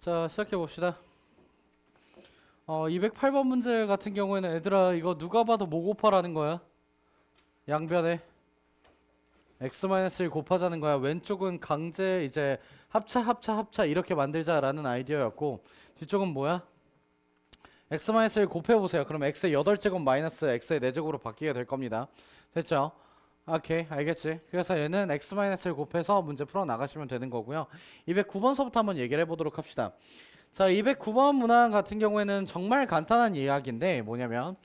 자, 시작해 봅시다. 208번 문제 같은 경우에는 얘들아 이거 누가 봐도 뭐 곱하라는 거야? 양변에 x-1 곱하자는 거야. 왼쪽은 강제 이제 합차 이렇게 만들자라는 아이디어였고 뒤쪽은 뭐야? x-1 곱해보세요. 그럼 x의 8제곱 마이너스 x의 4제곱으로 바뀌게 될 겁니다. 됐죠? 오케이, 알겠지? 그래서 얘는 x-를 곱해서 문제 풀어 나가시면 되는 거고요. 209번서부터 한번 얘기를 해보도록 합시다. 자, 209번 문항 같은 경우에는 정말 간단한 이야기인데 뭐냐면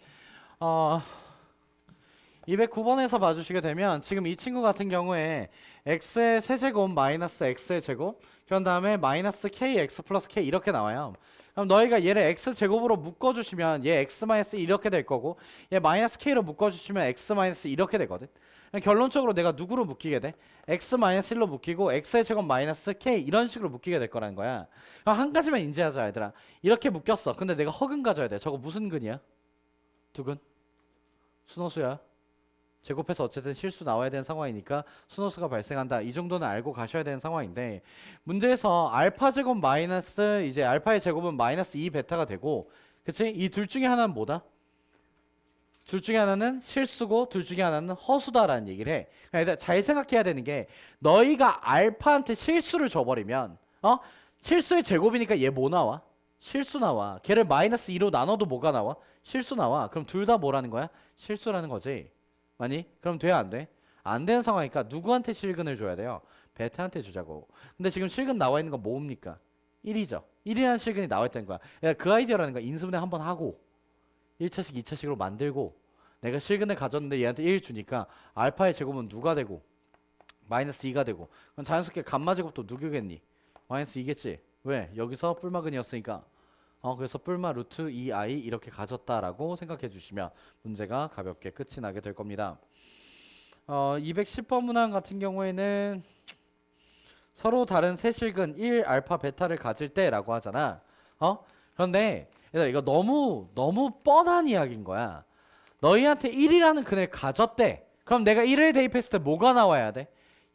209번에서 봐주시게 되면 지금 이 친구 같은 경우에 x의 세제곱 마이너스 x의 제곱 그런 다음에 마이너스 kx 플러스 k 이렇게 나와요. 그럼 너희가 얘를 x제곱으로 묶어주시면 얘 x 마이너스 이렇게 될 거고 얘 마이너스 k로 묶어주시면 x 마이너스 이렇게 되거든. 결론적으로 내가 누구로 묶이게 돼? x 마이너스 1로 묶이고 x의 제곱 마이너스 k 이런 식으로 묶이게 될 거라는 거야. 그럼 한 가지만 인지하자 얘들아. 이렇게 묶였어. 근데 내가 허근 가져야 돼. 저거 무슨 근이야? 두근? 순호수야. 제곱해서 어쨌든 실수 나와야 되는 상황이니까 순호수가 발생한다. 이 정도는 알고 가셔야 되는 상황인데 문제에서 알파 제곱 마이너스 이제 알파의 제곱은 마이너스 2 베타가 되고 그치? 이 둘 중에 하나는 뭐다? 둘 중에 하나는 실수고 둘 중에 하나는 허수다라는 얘기를 해. 그러니까 잘 생각해야 되는 게 너희가 알파한테 실수를 줘버리면 실수의 제곱이니까 얘 뭐 나와? 실수 나와. 걔를 마이너스 2로 나눠도 뭐가 나와? 실수 나와. 그럼 둘 다 뭐라는 거야? 실수라는 거지. 맞니? 그럼 돼, 안 돼? 안 되는 상황이니까 누구한테 실근을 줘야 돼요? 베타한테 주자고. 근데 지금 실근 나와 있는 건 뭡니까? 1이죠. 1이라는 실근이 나와 있다는 거야. 그러니까 그 아이디어라는 거야. 인수분해 한번 하고 1차식, 2차식으로 만들고 내가 실근을 가졌는데 얘한테 1 주니까 알파의 제곱은 누가 되고? 마이너스 2가 되고 그럼 자연스럽게 감마 제곱도 누구겠니? 마이너스 2겠지. 왜? 여기서 뿔마근이었으니까 그래서 뿔마 루트 2i 이렇게 가졌다라고 생각해 주시면 문제가 가볍게 끝이 나게 될 겁니다. 210번 문항 같은 경우에는 서로 다른 세 실근 1 알파 베타를 가질 때라고 하잖아. 그런데 얘들아 이거 너무 뻔한 이야기인 거야. 너희한테 1이라는 근을 가졌대. 그럼 내가 1을 대입했을 때 뭐가 나와야 돼?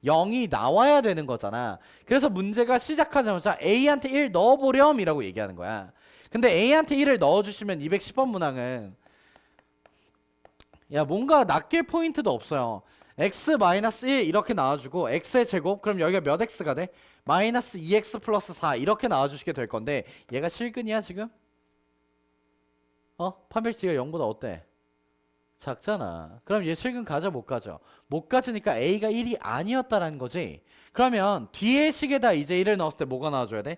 0이 나와야 되는 거잖아. 그래서 문제가 시작하자마자 A한테 1 넣어보렴 이라고 얘기하는 거야. 근데 A한테 1을 넣어주시면 210번 문항은 야 뭔가 낚일 포인트도 없어요. x-1 이렇게 나와주고 x의 제곱 그럼 여기가 몇 x가 돼? 마이너스 2x 플러스 4 이렇게 나와주시게 될 건데 얘가 실근이야 지금? 판별치가 0보다 어때? 작잖아. 그럼 얘 실근 가져 못 가져? 못 가지니까 A가 1이 아니었다라는 거지. 그러면 뒤에 식에다 이제 1을 넣었을 때 뭐가 나와줘야 돼?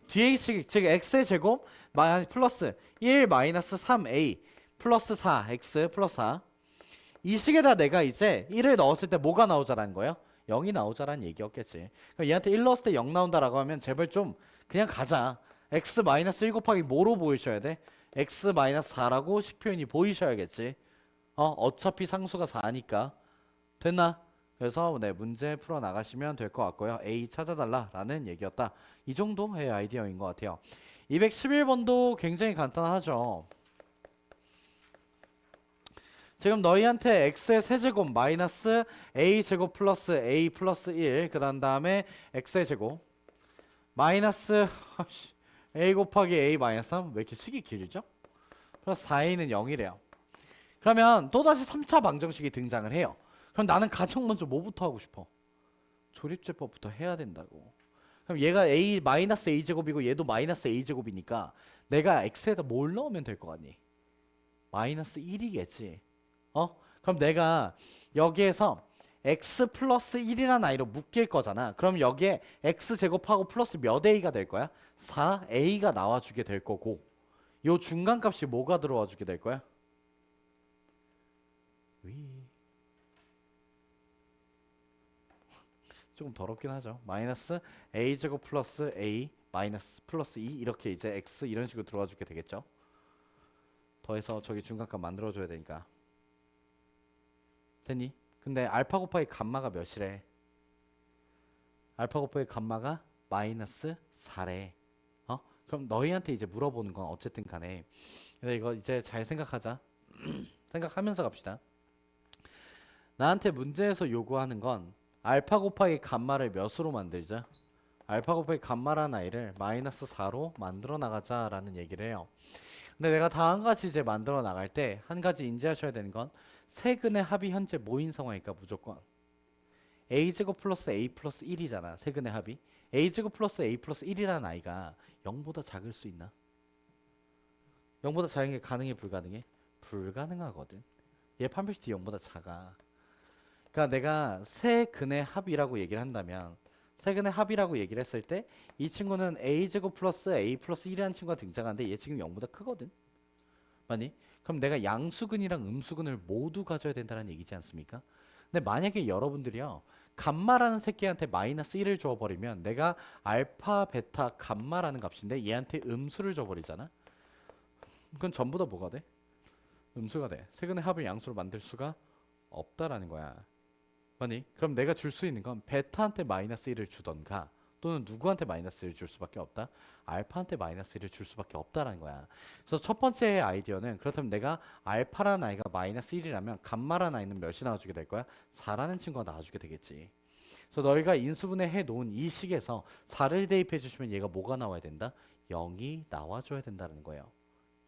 뒤에 식, 즉 x의 제곱 플러스 1 마이너스 3a 플러스 4x 플러스 4. 이 식에다 내가 이제 1을 넣었을 때 뭐가 나오자라는 거예요? 0이 나오자라는 얘기였겠지. 그럼 얘한테 1 넣었을 때 0 나온다라고 하면 제발 좀 그냥 가자. x 마이너스 1 곱하기 뭐로 보이셔야 돼? x 마이너스 4라고 식 표현이 보이셔야겠지. 어차피 상수가 4니까 됐나? 그래서 네 문제 풀어 나가시면 될 것 같고요. A 찾아달라라는 얘기였다. 이 정도의 아이디어인 것 같아요. 211번도 굉장히 간단하죠. 지금 너희한테 x의 세제곱 마이너스 a제곱 플러스 a 플러스 1 그런 다음에 x의 제곱 마이너스 a 곱하기 a 마이너스 3 왜 이렇게 식이 길죠? 플러스 4a는 0이래요. 그러면 또다시 3차 방정식이 등장을 해요. 그럼 나는 가장 먼저 뭐부터 하고 싶어? 조립제법부터 해야 된다고. 그럼 얘가 a 마이너스 a제곱이고 얘도 마이너스 a제곱이니까 내가 x에다 뭘 넣으면 될 것 같니? 마이너스 1이겠지. 그럼 내가 여기에서 x 플러스 1이라는 아이로 묶일 거잖아. 그럼 여기에 x 제곱하고 플러스 몇 a가 될 거야? 4a가 나와주게 될 거고 요 중간값이 뭐가 들어와 주게 될 거야? 조금 더럽긴 하죠. 마이너스 a제곱 플러스 a 마이너스 플러스 2 이렇게 이제 x 이런 식으로 들어와 주게 되겠죠. 더해서 저기 중간값 만들어줘야 되니까. 됐니? 근데 알파 곱하기 감마가 몇이래? 알파 곱하기 감마가 마이너스 4래. 그럼 너희한테 이제 물어보는 건 어쨌든 간에 근데 이거 이제 잘 생각하자. 생각하면서 갑시다. 나한테 문제에서 요구하는 건 알파 곱하기 감마를 몇으로 만들자? 알파 곱하기 감마라는 아이를 마이너스 4로 만들어 나가자라는 얘기를 해요. 근데 내가 다 한 가지 이제 만들어 나갈 때 한 가지 인지하셔야 되는 건 세근의 합이 현재 뭐인 상황이니까 무조건 a제곱 플러스 a 플러스 1이잖아. 세근의 합이 a제곱 플러스 a 플러스 1이라는 아이가 0보다 작을 수 있나? 0보다 작은 게 가능해 불가능해? 불가능하거든. 얘 판별식 0보다 작아. 그러니까 내가 세근의 합이라고 얘기를 한다면 세근의 합이라고 얘기를 했을 때 이 친구는 a제곱 플러스 a 플러스 1이라는 친구가 등장하는데 얘 지금 0보다 크거든. 맞니? 그럼 내가 양수근이랑 음수근을 모두 가져야 된다는 얘기지 않습니까? 근데 만약에 여러분들이요 감마라는 새끼한테 마이너스 1을 줘버리면 내가 알파, 베타, 감마라는 값인데 얘한테 음수를 줘버리잖아. 그건 전부 다 뭐가 돼? 음수가 돼. 세근의 합을 양수로 만들 수가 없다라는 거야. 맞니? 그럼 내가 줄 수 있는 건 베타한테 마이너스 1을 주던가 또는 누구한테 마이너스 1을 줄 수밖에 없다? 알파한테 마이너스 1을 줄 수밖에 없다라는 거야. 그래서 첫 번째 아이디어는 그렇다면 내가 알파라는 아이가 마이너스 1이라면 감마라는 아이는 몇이 나와주게 될 거야? 4라는 친구가 나와주게 되겠지. 그래서 너희가 인수분해 해 놓은 이 식에서 4를 대입해 주시면 얘가 뭐가 나와야 된다? 0이 나와줘야 된다는 거예요.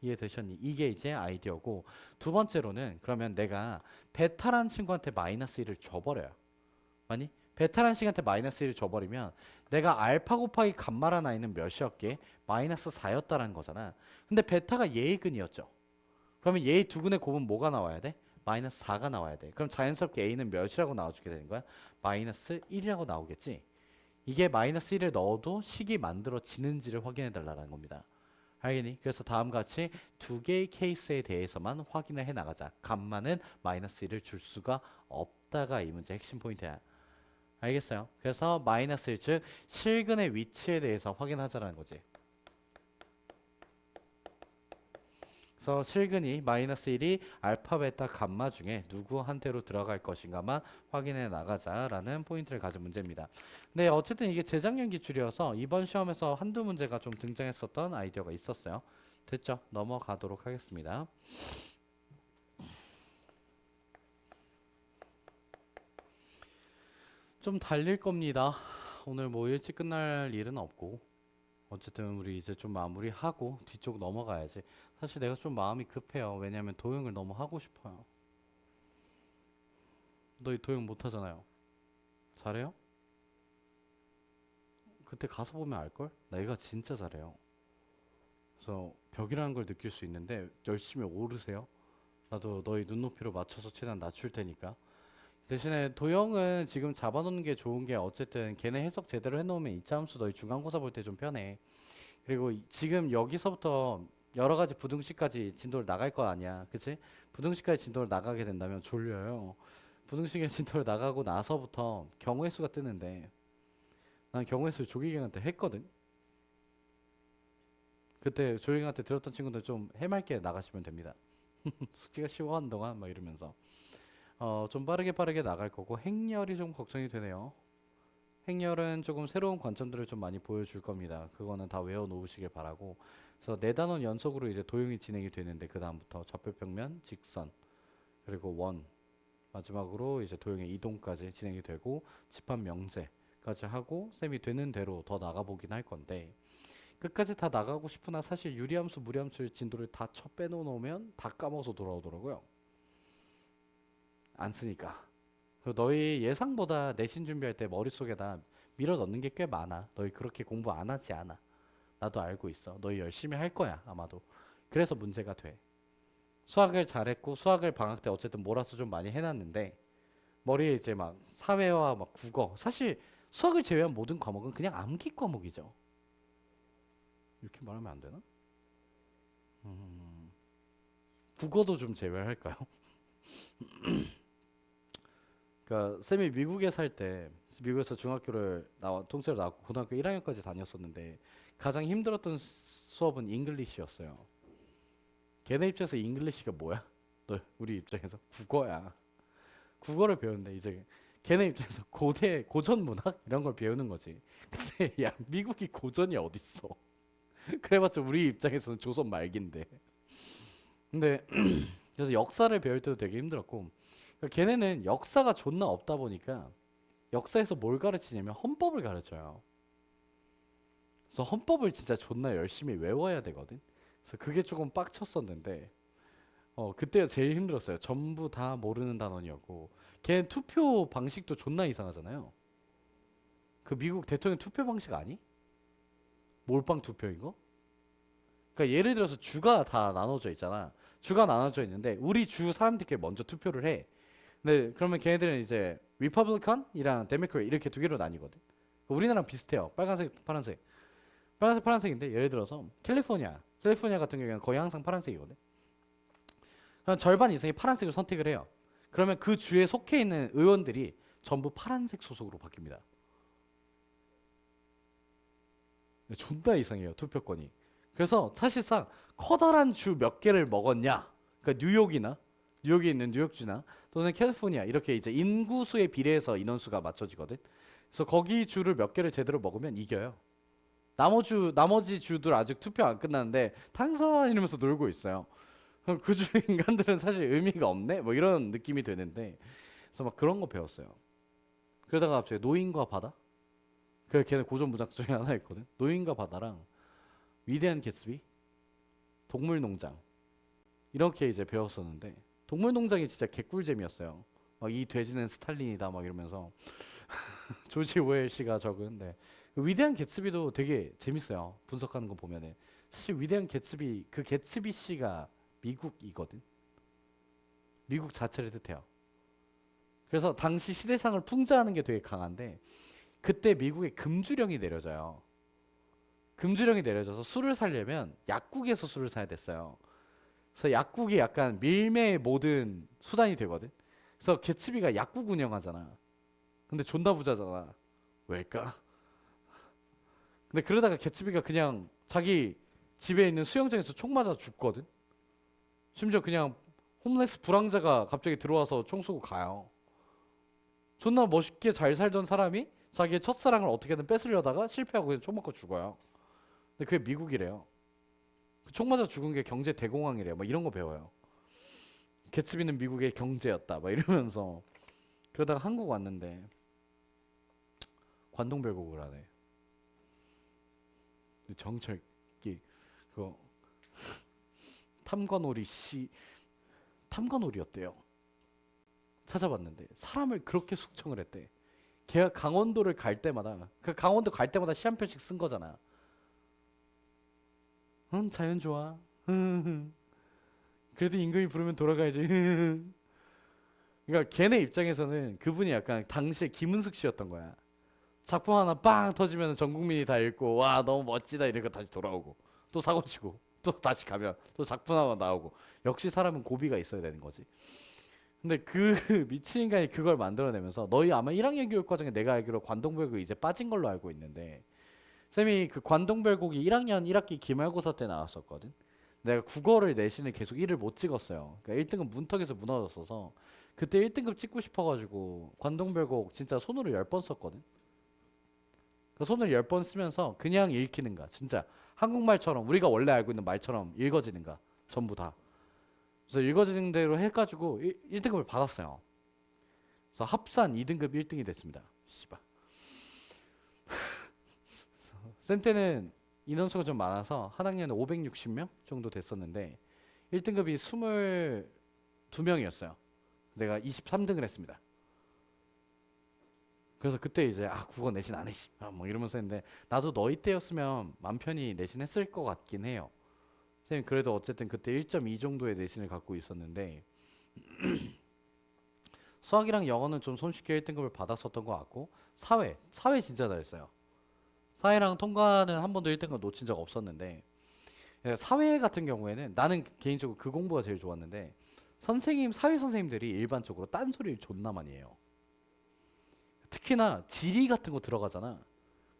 이해되셨니? 이게 이제 아이디어고 두 번째로는 그러면 내가 베타라는 친구한테 마이너스 1을 줘버려요. 아니? 베타라는 친구한테 마이너스 1을 줘버리면 내가 알파 곱하기 감마라는 아이는 몇이었게? 마이너스 4였다라는 거잖아. 근데 베타가 얘의 근이었죠. 그러면 얘의 두 근의 곱은 뭐가 나와야 돼? 마이너스 4가 나와야 돼. 그럼 자연스럽게 a는 몇이라고 나와주게 되는 거야? 마이너스 1이라고 나오겠지. 이게 마이너스 1을 넣어도 식이 만들어지는지를 확인해 달라는 겁니다. 알겠니? 그래서 다음과 같이 두 개의 케이스에 대해서만 확인을 해 나가자. 감마는 마이너스 1을 줄 수가 없다가 이 문제의 핵심 포인트야. 알겠어요? 그래서 마이너스 1, 즉 실근의 위치에 대해서 확인하자라는 거지. 그래서 실근이 마이너스 1이 알파, 베타, 감마 중에 누구한테로 들어갈 것인가만 확인해 나가자라는 포인트를 가진 문제입니다. 네, 어쨌든 이게 재작년 기출이어서 이번 시험에서 한두 문제가 좀 등장했었던 아이디어가 있었어요. 됐죠? 넘어가도록 하겠습니다. 좀 달릴 겁니다. 오늘 뭐 일찍 끝날 일은 없고 어쨌든 우리 이제 좀 마무리하고 뒤쪽 넘어가야지. 사실 내가 좀 마음이 급해요. 왜냐면 도형을 너무 하고 싶어요. 너희 도형 못 하잖아요. 잘해요? 그때 가서 보면 알걸? 나 얘가 진짜 잘해요. 그래서 벽이라는 걸 느낄 수 있는데 열심히 오르세요. 나도 너희 눈높이로 맞춰서 최대한 낮출 테니까. 대신에 도형은 지금 잡아놓는 게 좋은 게 어쨌든 걔네 해석 제대로 해놓으면 이차 함수 너희 중간고사 볼 때 좀 편해. 그리고 지금 여기서부터 여러 가지 부등식까지 진도를 나갈 거 아니야. 그치? 부등식까지 진도를 나가게 된다면 졸려요. 부등식의 진도를 나가고 나서부터 경우의 수가 뜨는데 난 경우의 수 조기경한테 했거든. 그때 조기경한테 들었던 친구들 좀 해맑게 나가시면 됩니다. 숙제가 쉬워하는 동안 막 이러면서 좀 빠르게 나갈 거고 행렬이 좀 걱정이 되네요. 행렬은 조금 새로운 관점들을 좀 많이 보여줄 겁니다. 그거는 다 외워 놓으시길 바라고. 그래서 네 단원 연속으로 이제 도형이 진행이 되는데 그 다음부터 좌표평면, 직선, 그리고 원, 마지막으로 이제 도형의 이동까지 진행이 되고 집합 명제까지 하고 쌤이 되는 대로 더 나가보긴 할 건데 끝까지 다 나가고 싶으나 사실 유리함수, 무리함수의 진도를 다 쳐 빼놓으면 다 까먹어서 돌아오더라고요. 안 쓰니까. 그리고 너희 예상보다 내신 준비할 때 머릿속에다 밀어 넣는 게 꽤 많아. 너희 그렇게 공부 안 하지 않아. 나도 알고 있어. 너희 열심히 할 거야, 아마도. 그래서 문제가 돼. 수학을 잘했고 수학을 방학 때 어쨌든 몰아서 좀 많이 해놨는데 머리에 이제 막 사회와 막 국어 사실 수학을 제외한 모든 과목은 그냥 암기 과목이죠. 이렇게 말하면 안 되나? 국어도 좀 제외할까요? 그러니까 쌤이 미국에 살 때 미국에서 중학교를 통째로 나왔고 고등학교 1학년까지 다녔었는데 가장 힘들었던 수업은 잉글리시였어요. 걔네 입장에서 잉글리시가 뭐야? 너 우리 입장에서 국어야. 국어를 배우는데 이제 걔네 입장에서 고대 고전 문학 이런 걸 배우는 거지. 근데 야 미국이 고전이 어딨어? 그래봤자 우리 입장에서는 조선 말기인데. 근데 그래서 역사를 배울 때도 되게 힘들었고 그러니까 걔네는 역사가 존나 없다 보니까 역사에서 뭘 가르치냐면 헌법을 가르쳐요. 그래서 헌법을 진짜 존나 열심히 외워야 되거든. 그래서 그게 조금 빡쳤었는데 그때가 제일 힘들었어요. 전부 다 모르는 단원이었고 걔 투표 방식도 존나 이상하잖아요. 그 미국 대통령 투표 방식 아니? 몰빵 투표인 거? 그러니까 예를 들어서 주가 다 나눠져 있잖아. 주가 나눠져 있는데 우리 주 사람들끼리 먼저 투표를 해. 근데 그러면 걔네들은 이제 리퍼블리칸이랑 데모크레이트 이렇게 두 개로 나뉘거든. 우리나라랑 비슷해요. 빨간색, 파란색. 빨간색, 파란색인데 예를 들어서 캘리포니아 같은 경우에는 거의 항상 파란색이거든. 그럼 절반 이상이 파란색을 선택을 해요. 그러면 그 주에 속해 있는 의원들이 전부 파란색 소속으로 바뀝니다. 존나 이상해요, 투표권이. 그래서 사실상 커다란 주 몇 개를 먹었냐? 그러니까 뉴욕에 있는 뉴욕주나 또는 캘리포니아 이렇게 이제 인구수에 비례해서 인원수가 맞춰지거든. 그래서 거기 주를 몇 개를 제대로 먹으면 이겨요. 나머지 주들 아직 투표 안 끝났는데 당선 이러면서 놀고 있어요. 그럼 그 주 인간들은 사실 의미가 없네? 뭐 이런 느낌이 되는데 그래서 막 그런 거 배웠어요. 그러다가 갑자기 노인과 바다? 그 걔는 고전무작 중에 하나 있거든. 노인과 바다랑 위대한 개츠비, 동물농장 이렇게 이제 배웠었는데 동물농장이 진짜 개꿀잼이었어요. 막 이 돼지는 스탈린이다 막 이러면서 조지 오웰 씨가 적은 네. 위대한 개츠비도 되게 재밌어요. 분석하는 거 보면은 사실 위대한 개츠비 그 개츠비 씨가 미국이거든. 미국 자체를 뜻해요. 그래서 당시 시대상을 풍자하는 게 되게 강한데 그때 미국에 금주령이 내려져요. 금주령이 내려져서 술을 사려면 약국에서 술을 사야 됐어요. 그래서 약국이 약간 밀매의 모든 수단이 되거든. 그래서 개츠비가 약국 운영하잖아. 근데 존나 부자잖아. 왜일까? 근데 그러다가 개츠비가 그냥 자기 집에 있는 수영장에서 총 맞아 죽거든. 심지어 그냥 홈레스 불황자가 갑자기 들어와서 총 쏘고 가요. 존나 멋있게 잘 살던 사람이 자기의 첫사랑을 어떻게든 뺏으려다가 실패하고 그냥 총 맞고 죽어요. 근데 그게 미국이래요. 총 맞아 죽은 게 경제 대공황이래요. 막 이런 거 배워요. 개츠비는 미국의 경제였다. 막 이러면서 그러다가 한국 왔는데 관동별곡을 하네. 정철기 그거 탐관오리 씨 탐관오리였대요. 찾아봤는데 사람을 그렇게 숙청을 했대. 걔가 강원도를 갈 때마다 그 강원도 갈 때마다 시 한 편씩 쓴 거잖아. 응 자연 좋아. 그래도 임금이 부르면 돌아가야지. 그러니까 걔네 입장에서는 그분이 약간 당시에 김은숙 씨였던 거야. 작품 하나 빵 터지면 전 국민이 다 읽고 와 너무 멋지다 이러고 다시 돌아오고 또 사고 치고 또 다시 가면 또 작품 하나 나오고 역시 사람은 고비가 있어야 되는 거지. 근데 그 미친 인간이 그걸 만들어내면서 너희 아마 1학년 교육 과정에 내가 알기로 관동별곡 이제 빠진 걸로 알고 있는데 쌤이 그 관동별곡이 1학년 1학기 기말고사 때 나왔었거든. 내가 국어를 내신을 계속 1을 못 찍었어요. 그러니까 1등급 문턱에서 무너졌어서 그때 1등급 찍고 싶어가지고 관동별곡 진짜 손으로 10번 썼거든. 그 손을 10번 쓰면서 그냥 읽히는가 진짜 한국말처럼 우리가 원래 알고 있는 말처럼 읽어지는가 전부 다. 그래서 읽어지는 대로 해가지고 1등급을 받았어요. 그래서 합산 2등급 1등이 됐습니다. 씨발. 쌤 때는 인원수가 좀 많아서 한 학년에 560명 정도 됐었는데 1등급이 22명이었어요. 내가 23등을 했습니다. 그래서 그때 이제 국어 내신 안 해, 뭐 이러면서 했는데 나도 너희 때였으면 맘 편히 내신했을 것 같긴 해요. 선생님 그래도 어쨌든 그때 1.2 정도의 내신을 갖고 있었는데 수학이랑 영어는 좀 손쉽게 1등급을 받았었던 것 같고 사회 진짜 잘했어요. 사회랑 통과는 한 번도 1등급 놓친 적 없었는데 사회 같은 경우에는 나는 개인적으로 그 공부가 제일 좋았는데 사회 선생님들이 일반적으로 딴소리를 존나 많이 해요. 특히나 지리 같은 거 들어가잖아.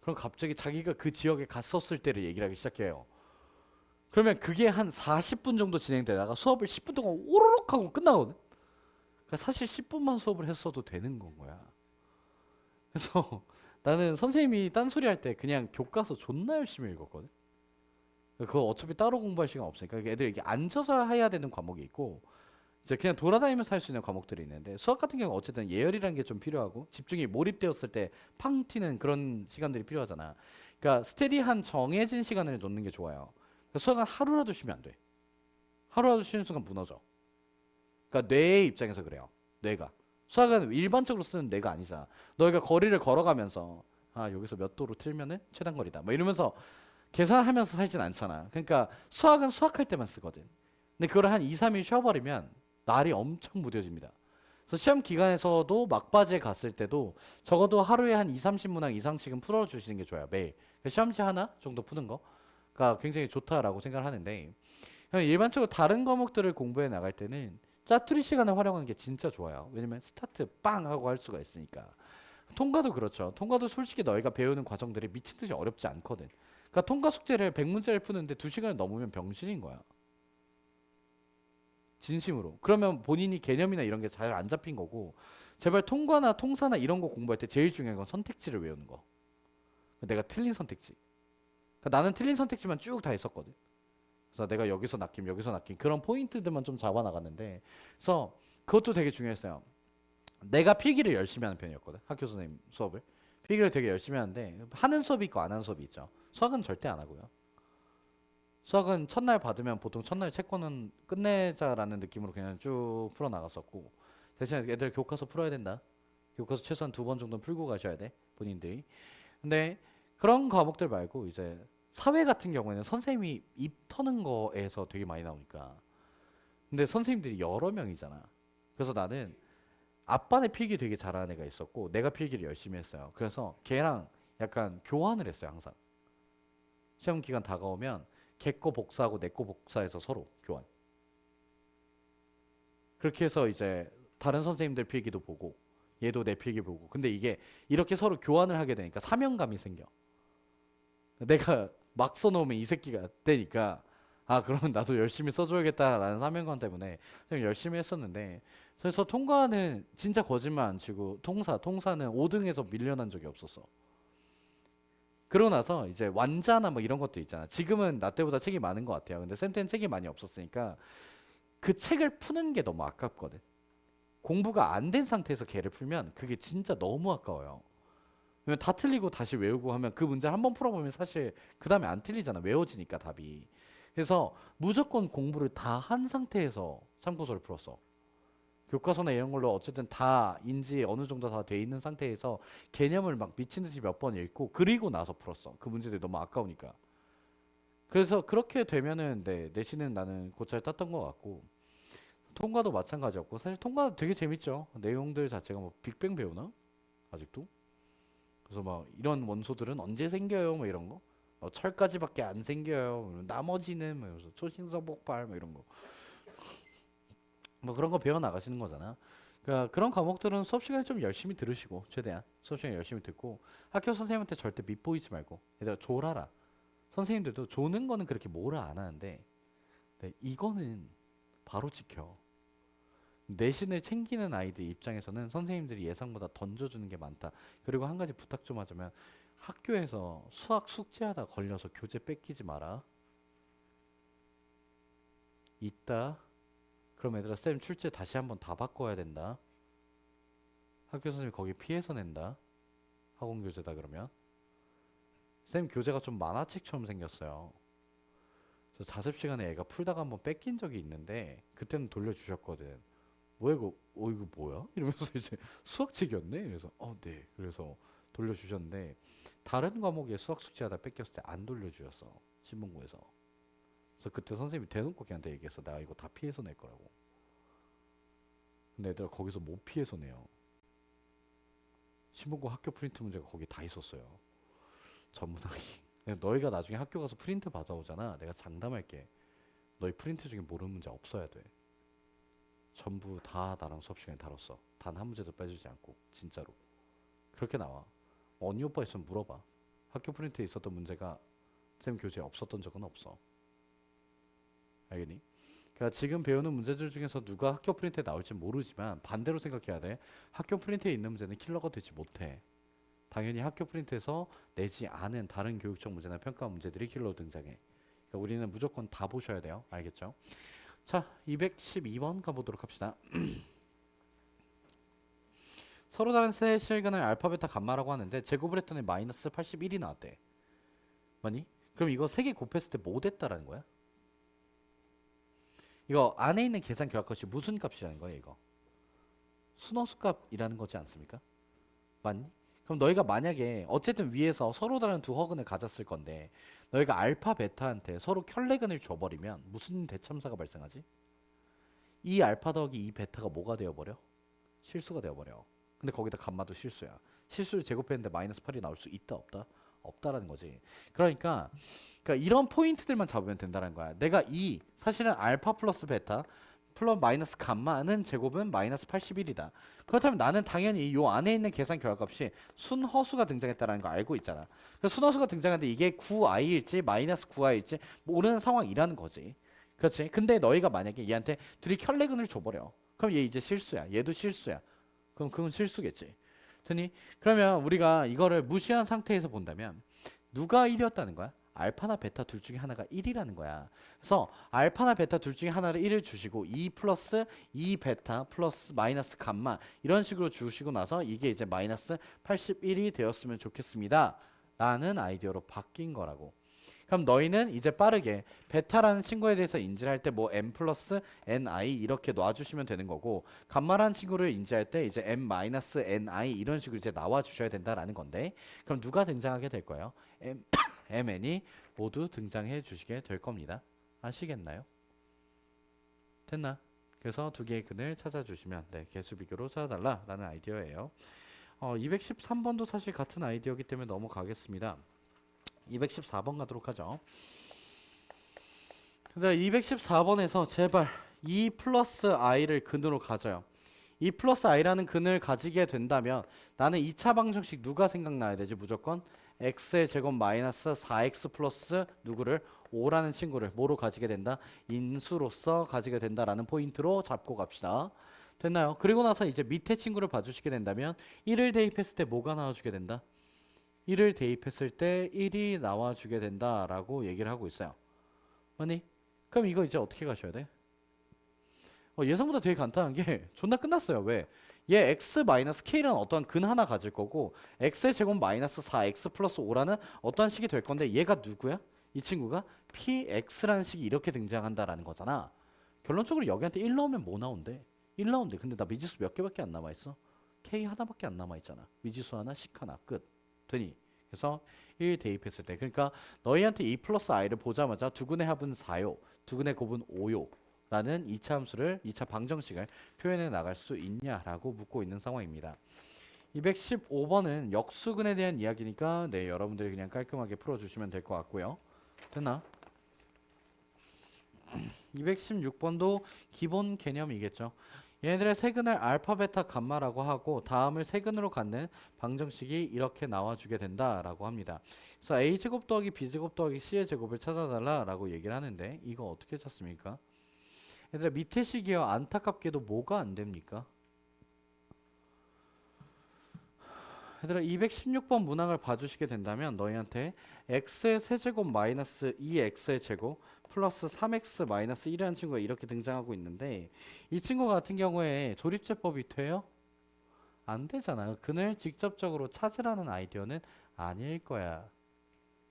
그럼 갑자기 자기가 그 지역에 갔었을 때를 얘기를 하기 시작해요. 그러면 그게 한 40분 정도 진행되다가 수업을 10분 동안 오로록 하고 끝나거든. 그러니까 사실 10분만 수업을 했어도 되는 건 거야. 그래서 나는 선생님이 딴소리 할 때 그냥 교과서 존나 열심히 읽었거든. 그거 어차피 따로 공부할 시간 없으니까 애들 이게 앉아서 해야 되는 과목이 있고 이제 그냥 돌아다니면서 할 수 있는 과목들이 있는데 수학 같은 경우 어쨌든 예열이라는 게 좀 필요하고 집중이 몰입되었을 때 팡 튀는 그런 시간들이 필요하잖아. 그러니까 스테디한 정해진 시간을 놓는 게 좋아요. 그러니까 수학은 하루라도 쉬면 안 돼. 하루라도 쉬는 순간 무너져. 그러니까 뇌의 입장에서 그래요. 뇌가. 수학은 일반적으로 쓰는 뇌가 아니잖아. 너희가 거리를 걸어가면서 아 여기서 몇 도로 틀면은 최단 거리다. 뭐 이러면서 계산하면서 살진 않잖아. 그러니까 수학은 수학할 때만 쓰거든. 근데 그걸 한 2, 3일 쉬어버리면 날이 엄청 무뎌집니다. 그래서 시험 기간에서도 막바지에 갔을 때도 적어도 하루에 한 2, 30문항 이상씩은 풀어주시는 게 좋아요. 매일. 그러니까 시험지 하나 정도 푸는 거가 굉장히 좋다라고 생각을 하는데 그냥 일반적으로 다른 과목들을 공부해 나갈 때는 짜투리 시간을 활용하는 게 진짜 좋아요. 왜냐면 스타트 빵 하고 할 수가 있으니까. 통과도 그렇죠. 통과도 솔직히 너희가 배우는 과정들이 미친 듯이 어렵지 않거든. 그러니까 통과 숙제를 100문제를 푸는데 2시간을 넘으면 병신인 거야. 진심으로. 그러면 본인이 개념이나 이런 게 잘 안 잡힌 거고 제발 통과나 통사나 이런 거 공부할 때 제일 중요한 건 선택지를 외우는 거. 내가 틀린 선택지. 그러니까 나는 틀린 선택지만 쭉 다 했었거든. 그래서 내가 여기서 낚임 그런 포인트들만 좀 잡아 나갔는데 그래서 그것도 되게 중요했어요. 내가 필기를 열심히 하는 편이었거든. 학교 선생님 수업을. 필기를 되게 열심히 하는데 하는 수업이 있고 안 하는 수업이 있죠. 수학은 절대 안 하고요. 수학은 첫날 받으면 보통 첫날 채권은 끝내자라는 느낌으로 그냥 쭉 풀어 나갔었고 대신에 애들 교과서 풀어야 된다. 교과서 최소한 2번 정도는 풀고 가셔야 돼. 본인들이. 근데 그런 과목들 말고 이제 사회 같은 경우에는 선생님이 입 터는 거에서 되게 많이 나오니까. 근데 선생님들이 여러 명이잖아. 그래서 나는 앞반에 필기 되게 잘하는 애가 있었고 내가 필기를 열심히 했어요. 그래서 걔랑 약간 교환을 했어요, 항상. 시험 기간 다가오면 걔 거 복사하고 내 거 복사해서 서로 교환. 그렇게 해서 이제 다른 선생님들 필기도 보고 얘도 내 필기 보고. 근데 이게 이렇게 서로 교환을 하게 되니까 사명감이 생겨. 내가 막 써놓으면 이 새끼가 되니까 아 그러면 나도 열심히 써줘야겠다라는 사명감 때문에 그냥 열심히 했었는데 그래서 통과는 진짜 거짓말 안 치고 통사는 5등에서 밀려난 적이 없었어. 그러고 나서 이제 완자나 뭐 이런 것도 있잖아. 지금은 나 때보다 책이 많은 것 같아요. 근데 쌤 때는 책이 많이 없었으니까 그 책을 푸는 게 너무 아깝거든. 공부가 안 된 상태에서 걔를 풀면 그게 진짜 너무 아까워요. 왜냐면 다 틀리고 다시 외우고 하면 그 문제 한 번 풀어보면 사실 그 다음에 안 틀리잖아. 외워지니까 답이. 그래서 무조건 공부를 다 한 상태에서 참고서를 풀었어. 교과서나 이런 걸로 어쨌든 다 인지 어느 정도 다 돼 있는 상태에서 개념을 막 미친 듯이 몇 번 읽고 그리고 나서 풀었어. 그 문제들이 너무 아까우니까. 그래서 그렇게 되면은 네, 내신은 나는 곧잘 땄던 것 같고 통과도 마찬가지였고 사실 통과도 되게 재밌죠. 내용들 자체가 뭐 빅뱅 배우나? 아직도? 그래서 막 이런 원소들은 언제 생겨요? 뭐 이런 거. 철까지밖에 안 생겨요. 나머지는 뭐 이러면서 초신성 폭발 뭐 이런 거. 뭐 그런 거 배워 나가시는 거잖아. 그러니까 그런 과목들은 수업 시간에 좀 열심히 들으시고 최대한 수업 시간에 열심히 듣고 학교 선생님한테 절대 밉보이지 말고 얘들아 졸아라. 선생님들도 조는 거는 그렇게 뭐라 안 하는데 네, 이거는 바로 지켜. 내신을 챙기는 아이들 입장에서는 선생님들이 예상보다 던져주는 게 많다. 그리고 한 가지 부탁 좀 하자면 학교에서 수학 숙제하다 걸려서 교재 뺏기지 마라. 있다. 그럼 얘들아 쌤 출제 다시 한번 다 바꿔야 된다. 학교 선생님이 거기 피해서 낸다. 학원 교재다 그러면. 쌤 교재가 좀 만화책처럼 생겼어요. 그래서 자습 시간에 애가 풀다가 한번 뺏긴 적이 있는데 그때는 돌려주셨거든. 뭐야 이거 이거 뭐야? 이러면서 이제 수학책이었네. 그래서 네. 그래서 돌려주셨는데 다른 과목에 수학 숙제하다 뺏겼을 때 안 돌려주셨어. 신문고에서. 그래서 그때 선생님이 대놓고 걔한테 얘기했어. 나 이거 다 피해서 낼 거라고. 근데 애들아 거기서 못 피해서 내요. 신문고 학교 프린트 문제가 거기 다 있었어요. 전문학이. 너희가 나중에 학교 가서 프린트 받아오잖아. 내가 장담할게. 너희 프린트 중에 모르는 문제 없어야 돼. 전부 다 나랑 수업 시간에 다뤘어. 단 한 문제도 빼주지 않고 진짜로. 그렇게 나와. 언니 오빠 있으면 물어봐. 학교 프린트에 있었던 문제가 쌤 교재에 없었던 적은 없어. 알겠니? 그러니까 지금 배우는 문제들 중에서 누가 학교 프린트에 나올지 모르지만 반대로 생각해야 돼. 학교 프린트에 있는 문제는 킬러가 되지 못해. 당연히 학교 프린트에서 내지 않은 다른 교육적 문제나 평가 문제들이 킬러로 등장해. 그러니까 우리는 무조건 다 보셔야 돼요. 알겠죠? 자, 212번 가보도록 합시다. 서로 다른 세 실근을 알파, 베타, 감마라고 하는데 제곱을 했더니 마이너스 81이 나왔대. 맞니? 그럼 이거 세 개 곱했을 때 뭐 됐다라는 거야? 이거 안에 있는 계산 결합값이 무슨 값이라는 거야 이거? 순허수 값이라는 거지 않습니까? 맞니? 그럼 너희가 만약에 어쨌든 위에서 서로 다른 두 허근을 가졌을 건데 너희가 알파 베타한테 서로 켤레근을 줘버리면 무슨 대참사가 발생하지? 이 알파 더하기 이 베타가 뭐가 되어버려? 실수가 되어버려. 근데 거기다 감마도 실수야. 실수를 제곱했는데 마이너스 8이 나올 수 있다 없다? 없다라는 거지. 그러니까 이런 포인트들만 잡으면 된다는 거야. 내가 이 사실은 알파 플러스 베타 플러스 마이너스 감마는 제곱은 마이너스 81이다. 그렇다면 나는 당연히 요 안에 있는 계산 결합값이 순허수가 등장했다는 거 알고 있잖아. 그래서 순허수가 등장하는데 이게 9i일지 마이너스 9i일지 모르는 상황이라는 거지. 그렇지? 근데 너희가 만약에 얘한테 둘이 켤레근을 줘버려. 그럼 얘 이제 실수야. 얘도 실수야. 그럼 그건 실수겠지. 되니? 그러면 우리가 이거를 무시한 상태에서 본다면 누가 1이었다는 거야? 알파나 베타 둘 중에 하나가 1이라는 거야. 그래서 알파나 베타 둘 중에 하나를 1을 주시고 2 플러스 2 베타 플러스 마이너스 감마 이런 식으로 주시고 나서 이게 이제 마이너스 81이 되었으면 좋겠습니다. 라는 아이디어로 바뀐 거라고. 그럼 너희는 이제 빠르게 베타라는 친구에 대해서 인지를 할 때 뭐 m 플러스 ni 이렇게 놔주시면 되는 거고 감마라는 친구를 인지할 때 이제 m 마이너스 ni 이런 식으로 이제 나와 주셔야 된다라는 건데 그럼 누가 등장하게 될 거예요? mn이 모두 등장해 주시게 될 겁니다. 아시겠나요? 됐나? 그래서 두 개의 근을 찾아주시면 네, 개수 비교로 찾아달라라는 아이디어예요. 213번도 사실 같은 아이디어이기 때문에 넘어가겠습니다. 214번 가도록 하죠. 근데 214번에서 제발 2 플러스 i를 근으로 가져요. 2 플러스 i라는 근을 가지게 된다면 나는 2차 방정식 누가 생각나야 되지? 무조건 x의 제곱 마이너스 4x 플러스 누구를 5라는 친구를 뭐로 가지게 된다? 인수로서 가지게 된다라는 포인트로 잡고 갑시다. 됐나요? 그리고 나서 이제 밑에 친구를 봐주시게 된다면 1을 대입했을 때 뭐가 나와주게 된다? 1을 대입했을 때 1이 나와주게 된다라고 얘기를 하고 있어요. 아니? 그럼 이거 이제 어떻게 가셔야 돼? 예상보다 되게 간단한 게 존나 끝났어요. 왜? 얘 x-k라는 어떤 근 하나 가질 거고 x의 제곱 마이너스 4x 플러스 5라는 어떤 식이 될 건데 얘가 누구야? 이 친구가 px라는 식이 이렇게 등장한다라는 거잖아. 결론적으로 여기한테 1 나오면 뭐 나온대? 1 나온대. 근데 나 미지수 몇 개밖에 안 남아있어? k 하나밖에 안 남아있잖아. 미지수 하나, 식 하나, 끝. 되니? 그래서 1 대입했을 때 그러니까 너희한테 2 플러스 i를 보자마자 두근의 합은 4요. 두근의 곱은 5요. 라는 2차 함수를 2차 방정식을 표현해 나갈 수 있냐라고 묻고 있는 상황입니다. 215번은 역수근에 대한 이야기니까 네, 여러분들이 그냥 깔끔하게 풀어주시면 될 것 같고요. 됐나? 216번도 기본 개념이겠죠. 얘네들의 세근을 알파, 베타, 감마라고 하고 다음을 세근으로 갖는 방정식이 이렇게 나와주게 된다라고 합니다. 그래서 a제곱 더하기 b제곱 더하기 c의 제곱을 찾아달라라고 얘기를 하는데 이거 어떻게 찾습니까? 얘들아 밑에 식이요 안타깝게도 뭐가 안 됩니까? 얘들아 216번 문항을 봐주시게 된다면 너희한테 x의 세제곱 마이너스 2x의 제곱 플러스 3x 마이너스 1이라는 친구가 이렇게 등장하고 있는데 이 친구 같은 경우에 조립제법이 돼요? 안 되잖아요. 근을 직접적으로 찾으라는 아이디어는 아닐 거야.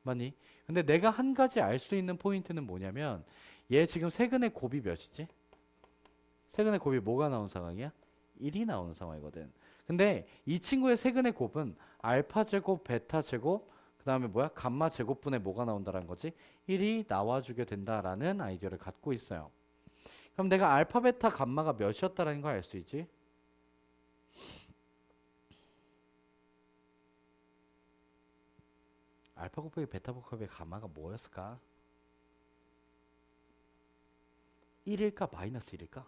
맞니? 근데 내가 한 가지 알 수 있는 포인트는 뭐냐면 얘 지금 세근의 곱이 몇이지? 세근의 곱이 뭐가 나온 상황이야? 1이 나오는 상황이거든. 근데 이 친구의 세근의 곱은 알파 제곱, 베타 제곱, 그 다음에 뭐야? 감마 제곱분의 뭐가 나온다는 거지? 1이 나와주게 된다라는 아이디어를 갖고 있어요. 그럼 내가 알파, 베타, 감마가 몇이었다라는 걸 알 수 있지? 알파 곱하기 베타 곱하기 감마가 뭐였을까? 1일까 마이너스 1일까?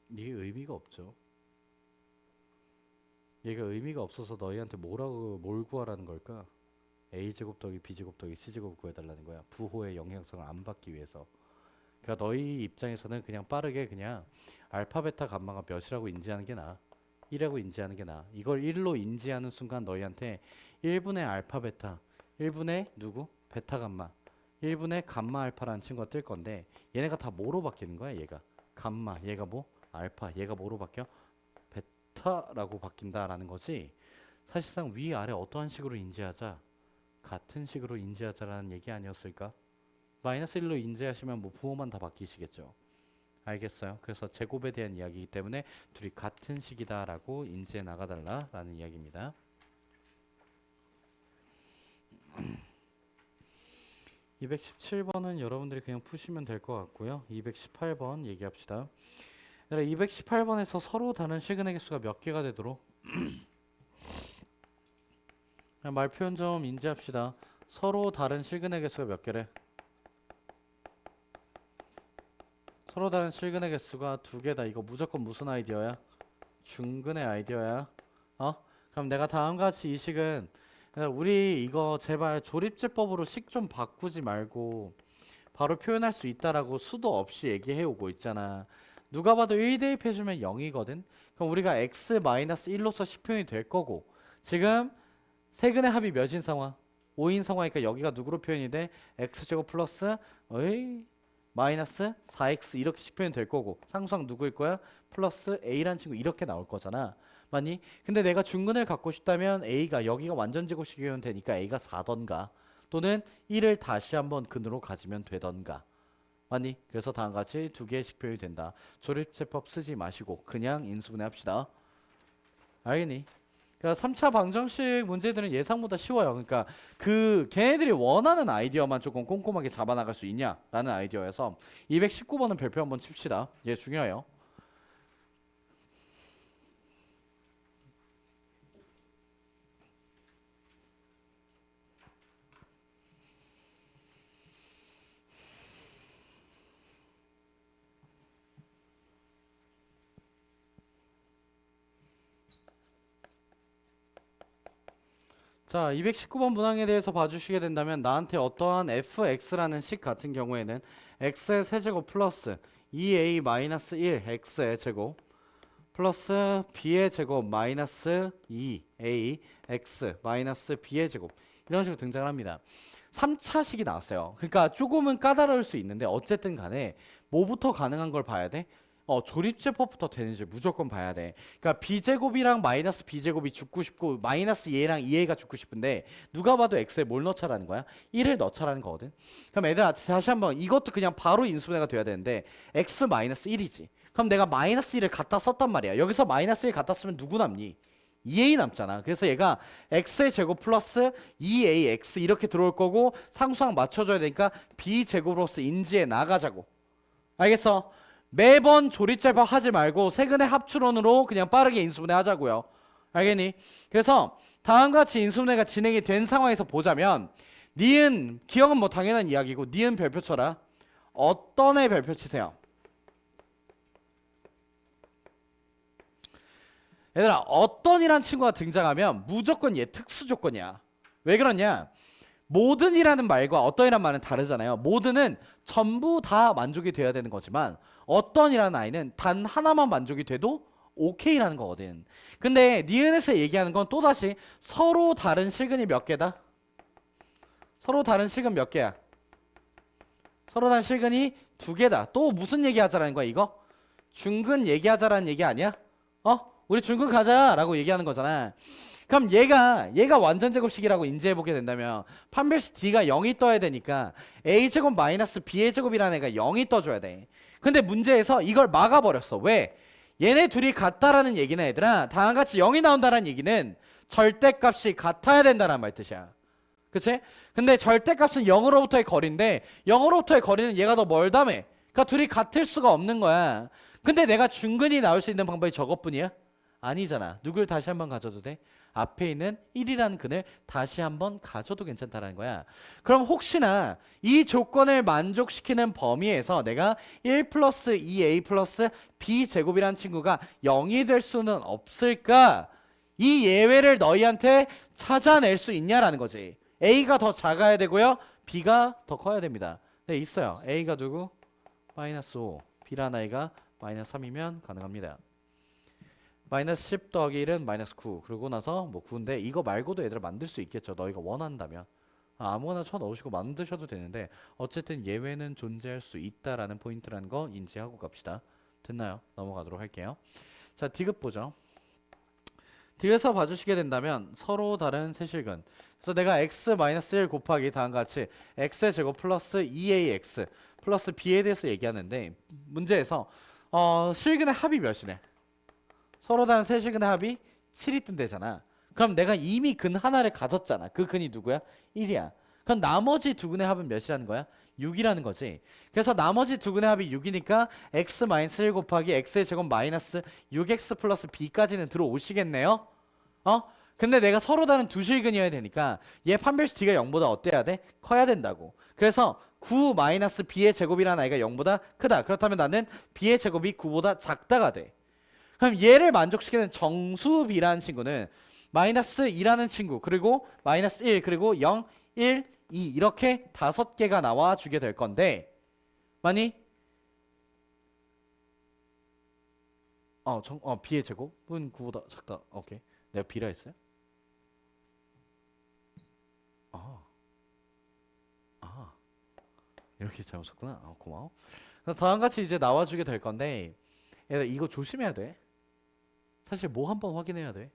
이게 의미가 없죠. 얘가 의미가 없어서 너희한테 뭘 구하라는 걸까? a제곱 더하기 b제곱 더하기 c제곱 구해달라는 거야. 부호의 영향성을 안 받기 위해서. 그러니까 너희 입장에서는 그냥 빠르게 그냥 알파 베타 감마가 몇이라고 인지하는 게 나아. 1이라고 인지하는 게 나아. 이걸 1로 인지하는 순간 너희한테 1분의 알파 베타, 1분의 누구? 베타 감마, 1분의 감마 알파라는 친구가 뜰 건데 얘네가 다 뭐로 바뀌는 거야? 얘가 감마, 얘가 뭐? 알파, 얘가 뭐로 바뀌어? 베타라고 바뀐다라는 거지. 사실상 위아래 어떠한 식으로 인지하자? 같은 식으로 인지하자라는 얘기 아니었을까? 마이너스 1로 인지하시면 뭐 부호만 다 바뀌시겠죠. 알겠어요. 그래서 제곱에 대한 이야기이기 때문에 둘이 같은 식이다라고 인지해 나가달라라는 이야기입니다. 217번은 여러분들이 그냥 푸시면 될 것 같고요. 218번 얘기합시다. 218번에서 서로 다른 실근의 개수가 몇 개가 되도록 말 표현 좀 인지합시다. 서로 다른 실근의 개수가 몇 개래? 서로 다른 실근의 개수가 2개다. 이거 무조건 무슨 아이디어야? 중근의 아이디어야. 그럼 내가 다음과 같이 이 식은 우리 이거 제발 조립제법으로 식 좀 바꾸지 말고 바로 표현할 수 있다라고 수도 없이 얘기해 오고 있잖아. 누가 봐도 1 대입해주면 0이거든. 그럼 우리가 x-1로서 식 표현이 될 거고 지금 세근의 합이 몇인 상황? 5인 상황이니까 여기가 누구로 표현이 돼? x제곱 플러스 마이너스 4x 이렇게 식 표현이 될 거고 상수항 누구일 거야? 플러스 a라는 친구 이렇게 나올 거잖아. 맞니? 근데 내가 중근을 갖고 싶다면 a가 여기가 완전 제곱식이면 되니까 a가 4던가 또는 1을 다시 한번 근으로 가지면 되던가. 맞니? 그래서 다음과 같이 2개의 식표현이 된다. 조립제법 쓰지 마시고 그냥 인수분해 합시다. 알겠니? 그러니까 3차 방정식 문제들은 예상보다 쉬워요. 그러니까 걔네들이 원하는 아이디어만 조금 꼼꼼하게 잡아나갈 수 있냐라는 아이디어여서 219번은 별표 한번 칩시다. 얘 중요해요. 자, 219번 문항에 대해서 봐주시게 된다면 나한테 어떠한 fx라는 식 같은 경우에는 x의 세제곱 플러스 2a 마이너스 1 x의 제곱 플러스 b의 제곱 마이너스 2a x 마이너스 b의 제곱 이런 식으로 등장을 합니다. 3차식이 나왔어요. 그러니까 조금은 까다로울 수 있는데 어쨌든 간에 뭐부터 가능한 걸 봐야 돼? 조립제법부터 되는지 무조건 봐야 돼. 그러니까 b제곱이랑 마이너스 b제곱이 죽고 싶고 마이너스 얘랑 2a가 죽고 싶은데 누가 봐도 x에 뭘 넣자라는 거야? 1을 넣자라는 거거든. 그럼 얘들아 다시 한번 이것도 그냥 바로 인수분해가 돼야 되는데 x 마이너스 1이지. 그럼 내가 마이너스 1을 갖다 썼단 말이야. 여기서 마이너스 1 갖다 쓰면 누구 남니? 2a 남잖아. 그래서 얘가 x의 제곱 플러스 2ax 이렇게 들어올 거고 상수항 맞춰줘야 되니까 b제곱으로서 인지해 나가자고. 알겠어? 매번 조립제법 하지 말고 세근의 합추론으로 그냥 빠르게 인수분해 하자고요. 알겠니? 그래서 다음과 같이 인수분해가 진행이 된 상황에서 보자면 니은 기억은 뭐 당연한 이야기고 니은 별표 쳐라. 어떤 애 별표 치세요? 얘들아 어떤이란 친구가 등장하면 무조건 얘 특수 조건이야. 왜 그러냐? 모든이라는 말과 어떤이란 말은 다르잖아요. 모든은 전부 다 만족이 돼야 되는 거지만 어떤이라는 아이는 단 하나만 만족이 돼도 오케이라는 거거든. 근데 니은에서 얘기하는 건 또다시 서로 다른 실근이 몇 개다? 서로 다른 실근 몇 개야? 서로 다른 실근이 2개다. 또 무슨 얘기 하자라는 거야 이거? 중근 얘기하자라는 얘기 아니야? 우리 중근 가자라고 얘기하는 거잖아. 그럼 얘가 완전 제곱식이라고 인지해보게 된다면 판별식 D가 0이 떠야 되니까 A제곱 마이너스 B의 제곱이라는 애가 0이 떠줘야 돼. 근데 문제에서 이걸 막아버렸어. 왜? 얘네 둘이 같다라는 얘기는 얘들아 다음같이 0이 나온다는 얘기는 절대값이 같아야 된다는 말 뜻이야. 그치? 근데 절대값은 0으로부터의 거리인데 0으로부터의 거리는 얘가 더 멀다며. 그러니까 둘이 같을 수가 없는 거야. 근데 내가 중근이 나올 수 있는 방법이 저것뿐이야? 아니잖아. 누굴 다시 한번 가져도 돼? 앞에 있는 1이라는 근을 다시 한번 가져도 괜찮다라는 거야. 그럼 혹시나 이 조건을 만족시키는 범위에서 내가 1 플러스 2a 플러스 b제곱이라는 친구가 0이 될 수는 없을까? 이 예외를 너희한테 찾아낼 수 있냐라는 거지. a가 더 작아야 되고요. b가 더 커야 됩니다. 네, 있어요. a가 누구? 마이너스 5 B라는 아이가 마이너스 3이면 가능합니다. 마이너스 10 더하기 1은 마이너스 9 그러고 나서 뭐 9인데 이거 말고도 얘들을 만들 수 있겠죠. 너희가 원한다면 아무거나 쳐 넣으시고 만드셔도 되는데 어쨌든 예외는 존재할 수 있다라는 포인트라는 거 인지하고 갑시다. 됐나요? 넘어가도록 할게요. 자, 디귿 보죠. 디귿에서 봐주시게 된다면 서로 다른 세실근. 그래서 내가 x-1 곱하기 다음과 같이 x의 제곱 플러스 2ax 플러스 b에 대해서 얘기하는데 문제에서 실근의 합이 몇이래? 서로 다른 세실근의 합이 7이 뜬대잖아. 그럼 내가 이미 근 하나를 가졌잖아. 그 근이 누구야? 1이야. 그럼 나머지 두 근의 합은 몇이라는 거야? 6이라는 거지. 그래서 나머지 두 근의 합이 6이니까 x-1 곱하기 x의 제곱 마이너스 6x 플러스 b까지는 들어오시겠네요? 근데 내가 서로 다른 두 실근이어야 되니까 얘 판별식 d가 0보다 어때야 돼? 커야 된다고. 그래서 9 마이너스 b의 제곱이라는 아이가 0보다 크다. 그렇다면 나는 b의 제곱이 9보다 작다가 돼. 그럼 얘를 만족시키는 정수 b라는 친구는 마이너스 2라는 친구 그리고 마이너스 1 그리고 0, 1, 2 이렇게 5개가 나와 주게 될 건데 많이 b의 제곱은 9보다 작다. 오케이. 내가 b라 했어요? 이렇게 잘못 썼구나. 고마워. 그래서 다음같이 이제 나와주게 될 건데 얘들 이거 조심해야 돼. 사실 뭐 한번 확인해야 돼.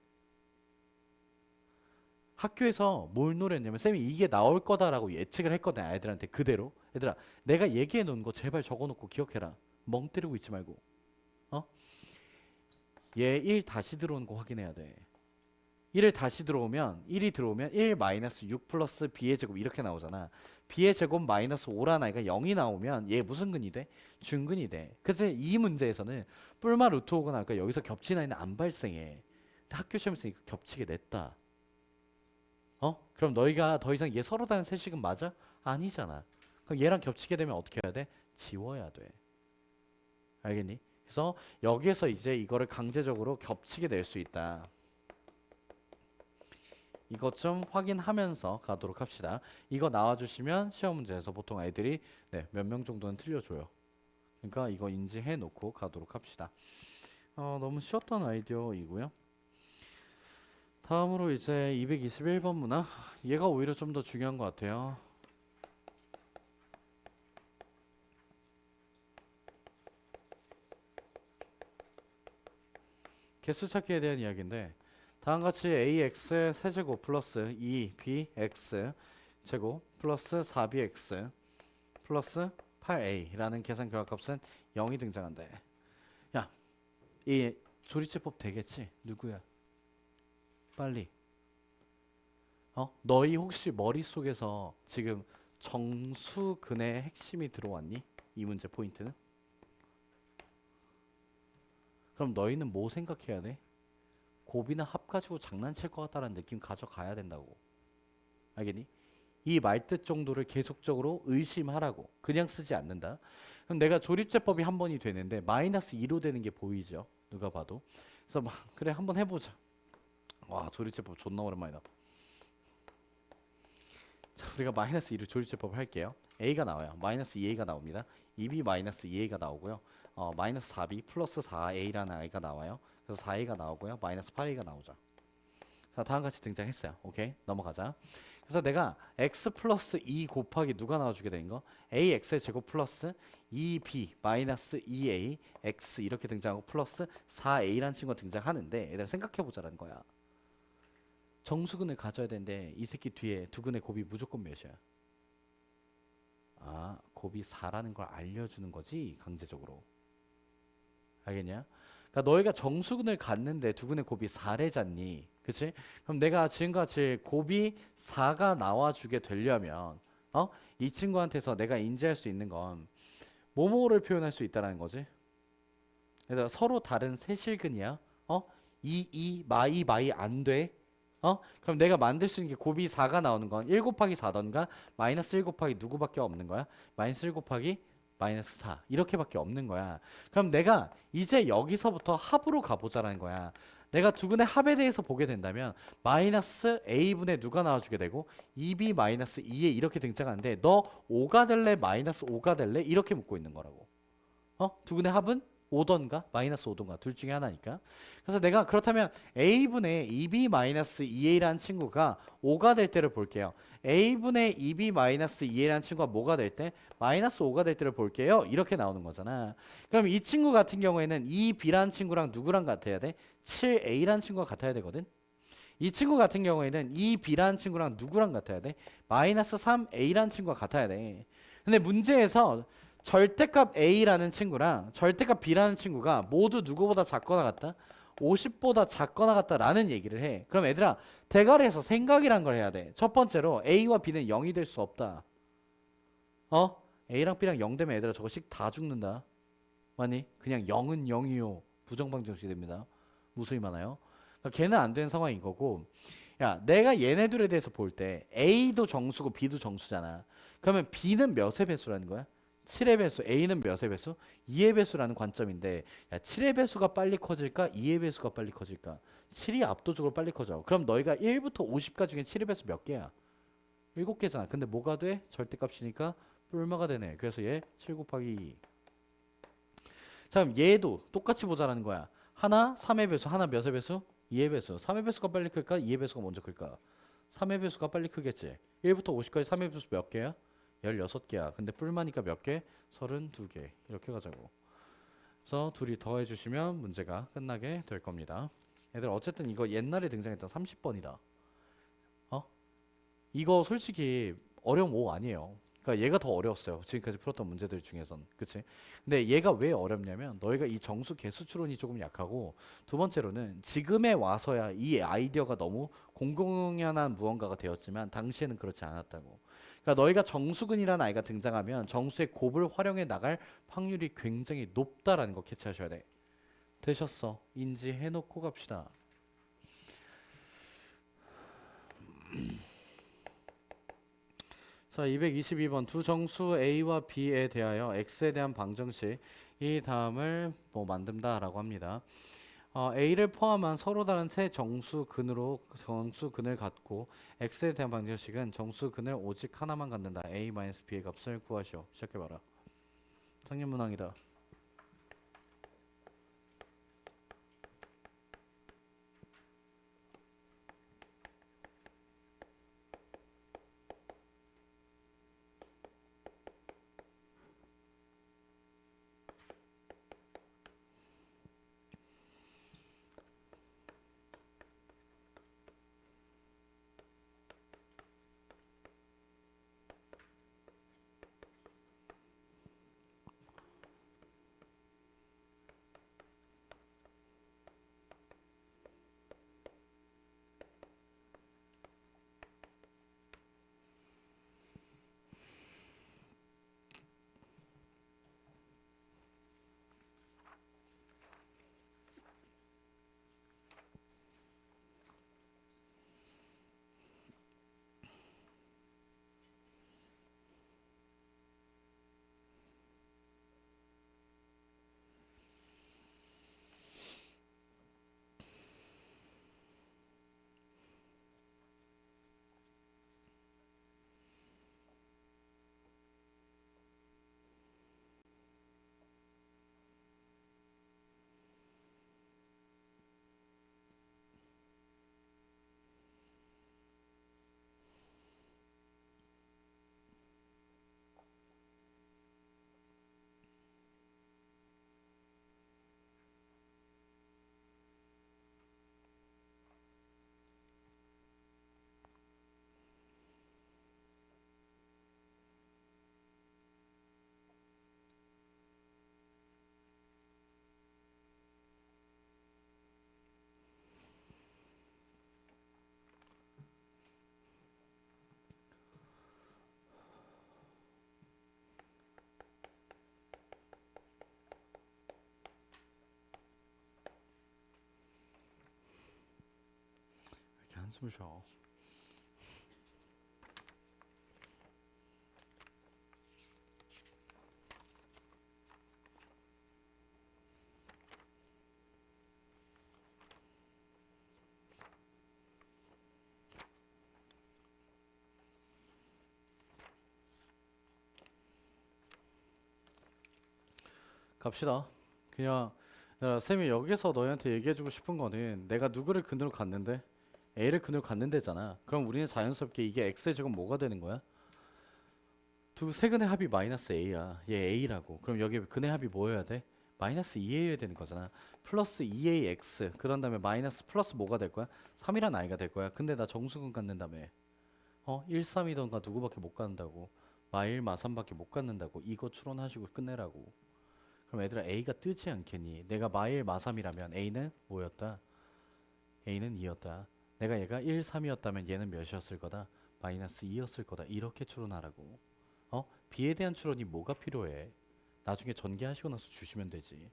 학교에서 뭘 노렸냐면 쌤이 이게 나올 거다라고 예측을 했거든. 아이들한테 그대로. 얘들아 내가 얘기해 놓은 거 제발 적어놓고 기억해라. 멍 때리고 있지 말고. 얘 1 다시 들어오는 거 확인해야 돼. 1을 다시 들어오면 1이 들어오면 1 마이너스 6 플러스 b의 제곱 이렇게 나오잖아. b의 제곱 마이너스 5라는 아이가 0이 나오면 얘 무슨 근이 돼? 중근이 돼. 그래서 이 문제에서는 뿔마 루트 5가 나니까 여기서 겹치는 아이는 안 발생해. 근데 학교 시험에서 이거 겹치게 냈다. 그럼 너희가 더 이상 얘 서로 다른 세식은 맞아? 아니잖아. 그럼 얘랑 겹치게 되면 어떻게 해야 돼? 지워야 돼. 알겠니? 그래서 여기에서 이제 이거를 강제적으로 겹치게 낼 수 있다. 이것 좀 확인하면서 가도록 합시다. 이거 나와주시면 시험 문제에서 보통 아이들이 몇 명 정도는 틀려줘요. 그러니까 이거 인지해 놓고 가도록 합시다. 너무 쉬웠던 아이디어이고요. 다음으로 이제 221번 문화. 얘가 오히려 좀 더 중요한 것 같아요. 개수 찾기에 대한 이야기인데 다음같이 ax의 세제곱 플러스 2bx 제곱 플러스 4bx 플러스 8a라는 계산 결과값은 0이 등장한대. 야, 이 조리제법 되겠지? 누구야? 빨리. 너희 혹시 머릿속에서 지금 정수근의 핵심이 들어왔니? 이 문제 포인트는? 그럼 너희는 뭐 생각해야 돼? 곱이나 합 가지고 장난칠 것 같다는 느낌 가져가야 된다고. 알겠니? 이 말뜻 정도를 계속적으로 의심하라고. 그냥 쓰지 않는다. 그럼 내가 조립제법이 한 번이 되는데 마이너스 2로 되는 게 보이죠? 누가 봐도. 그래서 그래 한번 해보자. 와 조립제법 존나 오랜만이다. 자 우리가 마이너스 2로 조립제법 할게요. a가 나와요. 마이너스 2a가 나옵니다. 2b 마이너스 2a가 나오고요. 마이너스 4b 플러스 4a라는 a가 나와요. 그래서 4a가 나오고요. 마이너스 8a가 나오죠. 자 다음같이 등장했어요. 오케이 넘어가자. 그래서 내가 x 플러스 2 곱하기 누가 나와주게 된 거? ax의 제곱 플러스 2b 마이너스 2a x 이렇게 등장하고 플러스 4a라는 친구가 등장하는데 얘들아 생각해보자라는 거야. 정수근을 가져야 되는데 이 새끼 뒤에 두 근의 곱이 무조건 몇이야? 곱이 4라는 걸 알려주는 거지 강제적으로. 알겠냐? 그러니까 너희가 정수근을 갖는데 두 근의 곱이 4래잖니. 그치? 그럼 내가 지금같이 곱이 4가 나와주게 되려면 이 친구한테서 내가 인지할 수 있는 건 뭐뭐를 표현할 수 있다는 거지. 얘들아 서로 다른 세실근이야. 마이 안 돼. 그럼 내가 만들 수 있는 게 곱이 4가 나오는 건 1 곱하기 4던가 마이너스 1 곱하기 누구밖에 없는 거야? 마이너스 1 곱하기 마이너스 4 이렇게밖에 없는 거야. 그럼 내가 이제 여기서부터 합으로 가보자라는 거야. 내가 두 근의 합에 대해서 보게 된다면 마이너스 a분의 누가 나와주게 되고 2b 마이너스 2에 이렇게 등장하는데 너 5가 될래 마이너스 5가 될래 이렇게 묻고 있는 거라고. 두 근의 합은 5던가 마이너스 5던가 둘 중에 하나니까. 그래서 내가 그렇다면 a분의 2b 마이너스 2a라는 친구가 5가 될 때를 볼게요. a분의 2b 마이너스 2a라는 친구가 뭐가 될 때? 마이너스 5가 될 때를 볼게요. 이렇게 나오는 거잖아. 그럼 이 친구 같은 경우에는 2b라는 친구랑 누구랑 같아야 돼? 7a라는 친구가 같아야 되거든. 이 친구 같은 경우에는 2b라는 친구랑 누구랑 같아야 돼? 마이너스 3a라는 친구가 같아야 돼. 근데 문제에서 절대값 a라는 친구랑 절대값 b라는 친구가 모두 누구보다 작거나 같다? 50보다 작거나 같다라는 얘기를 해. 그럼 얘들아, 대가리에서 생각이란 걸 해야 돼. 첫 번째로 a와 b는 0이 될 수 없다. a랑 b랑 0 되면 얘들아 저거씩 다 죽는다. 맞니? 그냥 0은 0이요. 부정방정식이 됩니다. 무수히 많아요. 그러니까 걔는 안 되는 상황인 거고. 야, 내가 얘네들에 대해서 볼 때 a도 정수고 b도 정수잖아. 그러면 b는 몇의 배수라는 거야? 7의 배수, a는 몇의 배수? 2의 배수라는 관점인데, 야, 7의 배수가 빨리 커질까? 2의 배수가 빨리 커질까? 7이 압도적으로 빨리 커져. 그럼 너희가 1부터 50까지 중에 7의 배수 몇 개야? 7개잖아. 근데 뭐가 돼? 절대값이니까 뿔마가 되네. 그래서 얘 7 곱하기 2. 자, 그럼 얘도 똑같이 보자라는 거야. 하나 3의 배수, 하나 몇의 배수? 2의 배수. 3의 배수가 빨리 클까? 2의 배수가 먼저 클까? 3의 배수가 빨리 크겠지. 1부터 50까지 3의 배수 몇 개야? 16개야. 근데 뿔마니까 몇 개? 32개. 이렇게 가자고. 그래서 둘이 더해 주시면 문제가 끝나게 될 겁니다. 얘들 어쨌든 이거 옛날에 등장했던 30번이다. 이거 솔직히 어려움 5 아니에요. 그러니까 얘가 더 어려웠어요. 지금까지 풀었던 문제들 중에선. 그치? 근데 얘가 왜 어렵냐면 너희가 이 정수 개수 추론이 조금 약하고, 두 번째로는 지금에 와서야 이 아이디어가 너무 공공연한 무언가가 되었지만 당시에는 그렇지 않았다고. 그러니까 너희가 정수근이라는 아이가 등장하면 정수의 곱을 활용해 나갈 확률이 굉장히 높다라는 거 캐치하셔야 돼. 되셨어. 인지해놓고 갑시다. 자, 222번 두 정수 A와 B에 대하여 X에 대한 방정식 이 다음을 뭐 만든다라고 합니다. A를 포함한 서로 다른 세 정수근으로 정수근을 갖고 X에 대한 방정식은 정수근을 오직 하나만 갖는다. A-B의 값을 구하시오. 시작해봐라. 상념문항이다. 이렇게 한숨 쉬어. 갑시다. 그냥 쌤이 여기서 너희한테 얘기해주고 싶은 거는 내가 누구를 근으로 갔는데 A를 근으로 갔는데잖아. 그럼 우리는 자연스럽게 이게 X의 제곱 뭐가 되는 거야? 두 세근의 합이 마이너스 A야. 얘 A라고. 그럼 여기 근의 합이 뭐여야 돼? 마이너스 2A여야 되는 거잖아. 플러스 2AX. 그런 다음에 마이너스 플러스 뭐가 될 거야? 3이란 아이가 될 거야. 근데 나 정수근 갖는다며. 1, 3이던가 누구밖에 못 갖는다고. 마1, 마3밖에 못 갖는다고. 이거 추론하시고 끝내라고. 그럼 얘들아 A가 뜨지 않겠니? 내가 마1, 마3이라면 A는 뭐였다? A는 2였다. 내가 얘가 1, 3이었다면 얘는 몇이었을 거다? 마이너스 2였을 거다. 이렇게 추론하라고. B에 대한 추론이 뭐가 필요해? 나중에 전개하시고 나서 주시면 되지.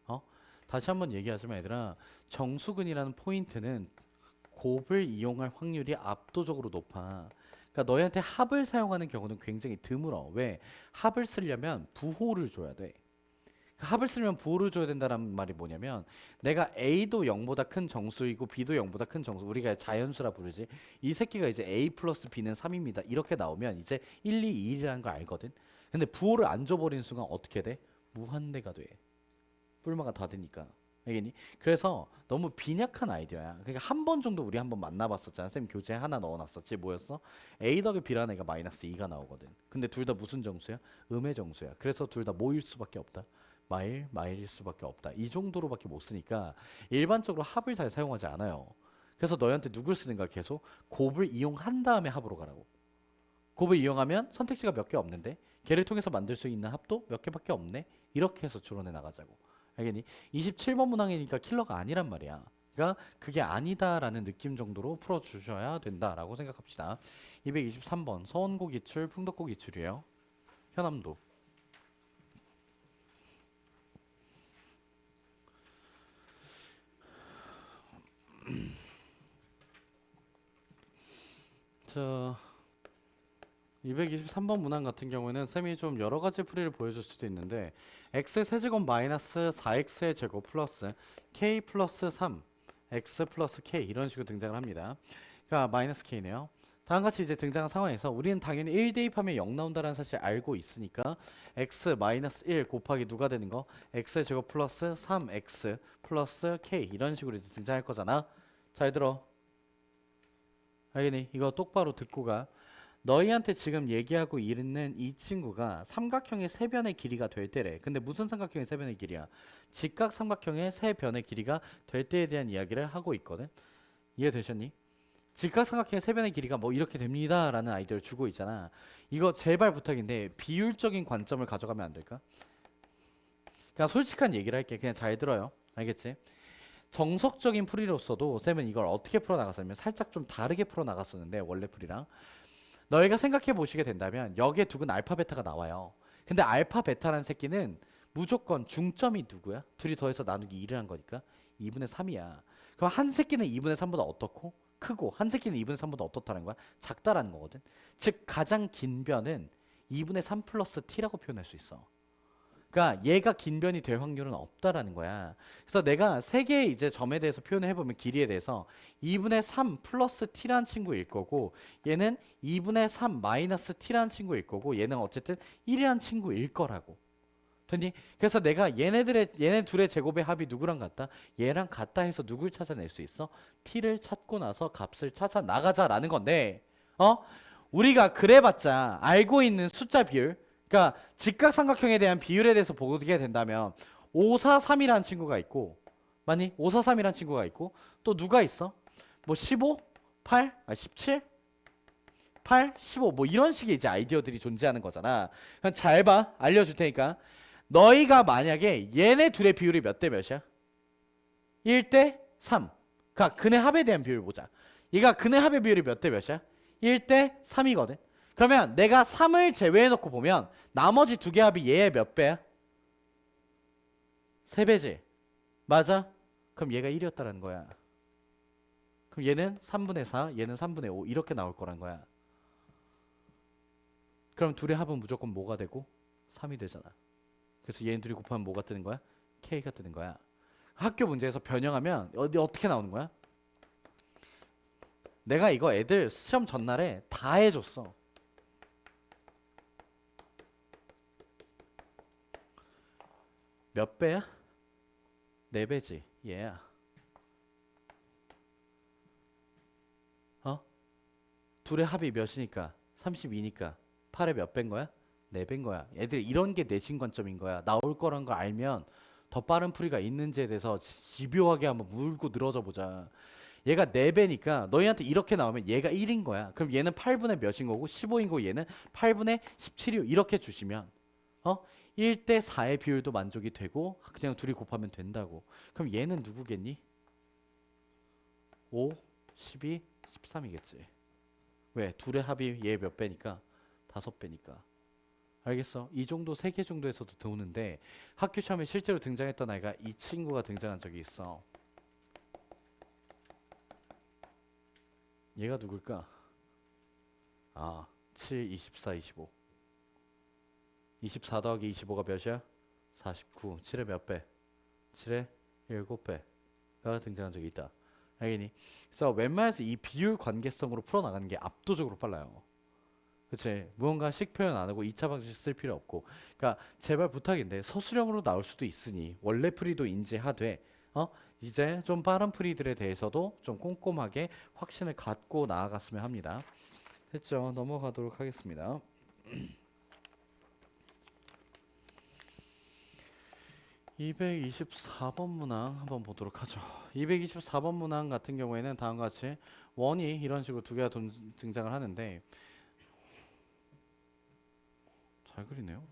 어? 다시 한번 얘기하지만 얘들아, 정수근이라는 포인트는 곱을 이용할 확률이 압도적으로 높아. 그러니까 너희한테 합을 사용하는 경우는 굉장히 드물어. 왜? 합을 쓰려면 부호를 줘야 돼. 합을 쓰려면 부호를 줘야 된다는 말이 뭐냐면 내가 A도 0보다 큰 정수이고 B도 0보다 큰 정수, 우리가 자연수라 부르지. 이 새끼가 이제 A 플러스 B는 3입니다 이렇게 나오면 이제 1, 2, 1이라는 걸 알거든. 근데 부호를 안 줘버리는 순간 어떻게 돼? 무한대가 돼. 뿔마가 다 되니까. 알겠니? 그래서 너무 빈약한 아이디어야. 그러니까 한 번 정도 우리 한번 만나봤었잖아. 쌤 교재에 하나 넣어놨었지. 뭐였어? A 더하기 B라는 애가 마이너스 2가 나오거든. 근데 둘 다 무슨 정수야? 음의 정수야. 그래서 둘 다 뭐일 수밖에 없다. 마일일 수밖에 없다. 이 정도로밖에 못 쓰니까 일반적으로 합을 잘 사용하지 않아요. 그래서 너희한테 누굴 쓰는가 계속 곱을 이용한 다음에 합으로 가라고. 곱을 이용하면 선택지가 몇 개 없는데 걔를 통해서 만들 수 있는 합도 몇 개밖에 없네. 이렇게 해서 추론해 나가자고. 알겠니? 27번 문항이니까 킬러가 아니란 말이야. 그러니까 그게 아니다라는 느낌 정도로 풀어주셔야 된다라고 생각합시다. 223번 서원고 기출, 풍덕고 기출이에요. 현암도. 자, 223번 문항 같은 경우에는 쌤이 좀 여러 가지 풀이를 보여줄 수도 있는데 x 세제곱 마이너스 4x의 제곱 플러스 k 플러스 3 x 플러스 k 이런 식으로 등장을 합니다. 그러니까 마이너스 k네요. 다음같이 이제 등장한 상황에서 우리는 당연히 1 대입하면 0 나온다는 사실 알고 있으니까 x 마이너스 1 곱하기 누가 되는 거? x의 제곱 플러스 3x 플러스 k 이런 식으로 이제 등장할 거잖아. 잘 들어. 알겠니? 이거 똑바로 듣고 가. 너희한테 지금 얘기하고 있는 이 친구가 삼각형의 세 변의 길이가 될 때래. 근데 무슨 삼각형의 세 변의 길이야? 직각 삼각형의 세 변의 길이가 될 때에 대한 이야기를 하고 있거든. 이해되셨니? 직각 삼각형의 세 변의 길이가 뭐 이렇게 됩니다 라는 아이디어를 주고 있잖아. 이거 제발 부탁인데 비율적인 관점을 가져가면 안 될까? 그냥 솔직한 얘기를 할게. 그냥 잘 들어요. 알겠지? 정석적인 풀이로서도 쌤은 이걸 어떻게 풀어나갔냐면 살짝 좀 다르게 풀어나갔었는데 원래 풀이랑 너희가 생각해 보시게 된다면 여기에 두근 알파 베타가 나와요. 근데 알파 베타라는 새끼는 무조건 중점이 누구야? 둘이 더해서 나누기 2를 한 거니까 2분의 3이야. 그럼 한 새끼는 2분의 3보다 어떻고? 크고 한 새끼는 2분의 3보다 어떻다는 거야? 작다라는 거거든. 즉 가장 긴 변은 2분의 3 플러스 t라고 표현할 수 있어. 그러니까 얘가 긴 변이 될 확률은 없다라는 거야. 그래서 내가 세 개의 이제 점에 대해서 표현을 해보면 길이에 대해서 2분의 3 플러스 t라는 친구일 거고 얘는 2분의 3 마이너스 t라는 친구일 거고 얘는 어쨌든 1이라는 친구일 거라고. 됐니? 그래서 내가 얘네 둘의 제곱의 합이 누구랑 같다? 얘랑 같다 해서 누굴 찾아낼 수 있어? t를 찾고 나서 값을 찾아 나가자라는 건데 우리가 그래봤자 알고 있는 숫자 비율 그러니까 직각삼각형에 대한 비율에 대해서 보게 된다면 5, 4, 3이라는 친구가 있고 맞니? 5, 4, 3이라는 친구가 있고 또 누가 있어? 뭐 15? 8? 17? 8? 15? 뭐 이런 식의 이제 아이디어들이 존재하는 거잖아. 그럼 잘 봐. 알려줄 테니까. 너희가 만약에 얘네 둘의 비율이 몇 대 몇이야? 1대 3. 그러니까 근의 합에 대한 비율 보자. 얘가 근의 합의 비율이 몇 대 몇이야? 1대 3이거든. 그러면 내가 3을 제외해 놓고 보면 나머지 두 개 합이 얘의 몇 배야? 3배지. 맞아? 그럼 얘가 1이었다라는 거야. 그럼 얘는 3분의 4, 얘는 3분의 5 이렇게 나올 거란 거야. 그럼 둘의 합은 무조건 뭐가 되고? 3이 되잖아. 그래서 얘네 둘이 곱하면 뭐가 뜨는 거야? K가 뜨는 거야. 학교 문제에서 변형하면 어떻게 나오는 거야? 내가 이거 애들 시험 전날에 다 해줬어. 몇 배야? 4배지. 얘야. 어? 둘의 합이 몇이니까? 32니까 8의 몇 배인 거야? 4배인 거야. 애들 이런 게 내신 관점인 거야. 나올 거란 걸 알면 더 빠른 풀이가 있는지에 대해서 집요하게 한번 물고 늘어져 보자. 얘가 4배니까 너희한테 이렇게 나오면 얘가 1인 거야. 그럼 얘는 8분의 몇인 거고 15인 거고 얘는 8분의 17이요. 이렇게 주시면 1대 4의 비율도 만족이 되고 그냥 둘이 곱하면 된다고. 그럼 얘는 누구겠니? 5, 12, 13이겠지. 왜? 둘의 합이 얘 몇 배니까? 5배니까. 알겠어? 이 정도 3개 정도에서도 도우는데 학교 시험에 실제로 등장했던 아이가 이 친구가 등장한 적이 있어. 얘가 누굴까? 7, 24, 25. 24 더하기 25가 몇이야? 49. 7의 몇 배? 7의 7배가 등장한 적이 있다. 알겠니? 그래서 웬만해서 이 비율 관계성으로 풀어나가는 게 압도적으로 빨라요. 그치? 무언가식 표현 안 하고 2차 방식 쓸 필요 없고. 그러니까 제발 부탁인데 서술형으로 나올 수도 있으니 원래 풀이도 인지하되 이제 좀 빠른 풀이들에 대해서도 좀 꼼꼼하게 확신을 갖고 나아갔으면 합니다. 됐죠? 넘어가도록 하겠습니다. 224번 문항 한번 보도록 하죠. 224번 문항 같은 경우에는 다음과 같이 원이 이런 식으로 두 개가 등장을 하는데 잘 그리네요.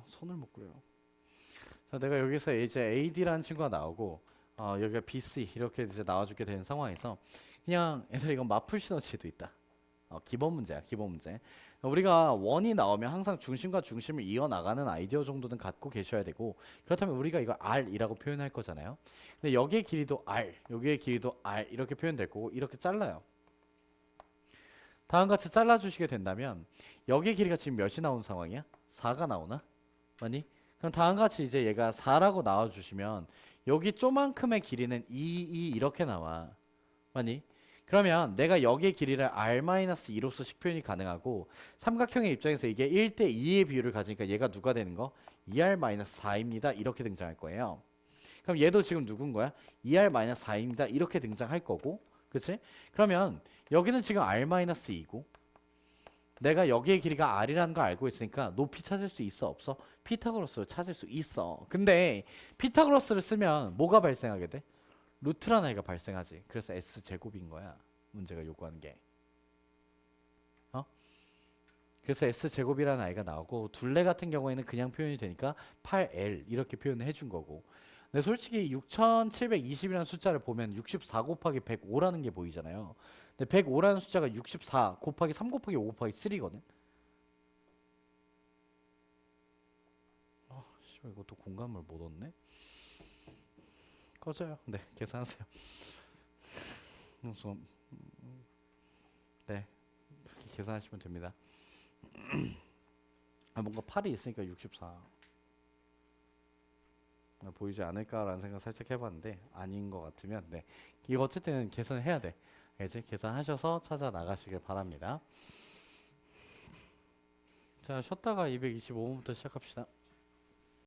손을 못 그려요. 자, 내가 여기서 이제 AD라는 친구가 나오고 여기가 BC 이렇게 이제 나와주게 되는 상황에서 그냥 애들 이건 마풀 시너지도 있다. 기본 문제야, 기본 문제. 우리가 원이 나오면 항상 중심과 중심을 이어나가는 아이디어 정도는 갖고 계셔야 되고 그렇다면 우리가 이걸 R이라고 표현할 거잖아요. 근데 여기의 길이도 R, 여기의 길이도 R 이렇게 표현될 거고 이렇게 잘라요. 다음과 같이 잘라주시게 된다면 여기의 길이가 지금 몇이 나온 상황이야? 4가 나오나? 맞니? 그럼 다음과 같이 이제 얘가 4라고 나와주시면 여기 쪼만큼의 길이는 2 이렇게 나와. 맞니? 그러면 내가 여기의 길이를 R-2로서 식표현이 가능하고 삼각형의 입장에서 이게 1대 2의 비율을 가지니까 얘가 누가 되는 거? 2R-4입니다. 이렇게 등장할 거예요. 그럼 얘도 지금 누군 거야? 2R-4입니다. 이렇게 등장할 거고. 그치? 그러면 여기는 지금 R-2고 내가 여기의 길이가 R이라는 걸 알고 있으니까 높이 찾을 수 있어? 없어? 피타고라스를 찾을 수 있어. 근데 피타고라스를 쓰면 뭐가 발생하게 돼? 루트라는 아이가 발생하지. 그래서 S제곱인 거야. 문제가 요구하는 게. 그래서 S제곱이라는 아이가 나오고 둘레 같은 경우에는 그냥 표현이 되니까 8L 이렇게 표현을 해준 거고. 근데 솔직히 6720이라는 숫자를 보면 64 곱하기 105라는 게 보이잖아요. 근데 105라는 숫자가 64 곱하기 3 곱하기 5 곱하기 7이거든. 씨발 이것도 공간물 못 얻네. 꺼져요. 네, 계산하세요. 그래서 네, 그렇게 계산하시면 됩니다. 뭔가 8이 있으니까 64 보이지 않을까라는 생각 살짝 해봤는데 아닌 것 같으면 네, 이거 어쨌든 계산을 해야 돼. 이제 계산하셔서 찾아 나가시길 바랍니다. 자, 쉬었다가 225번부터 시작합시다.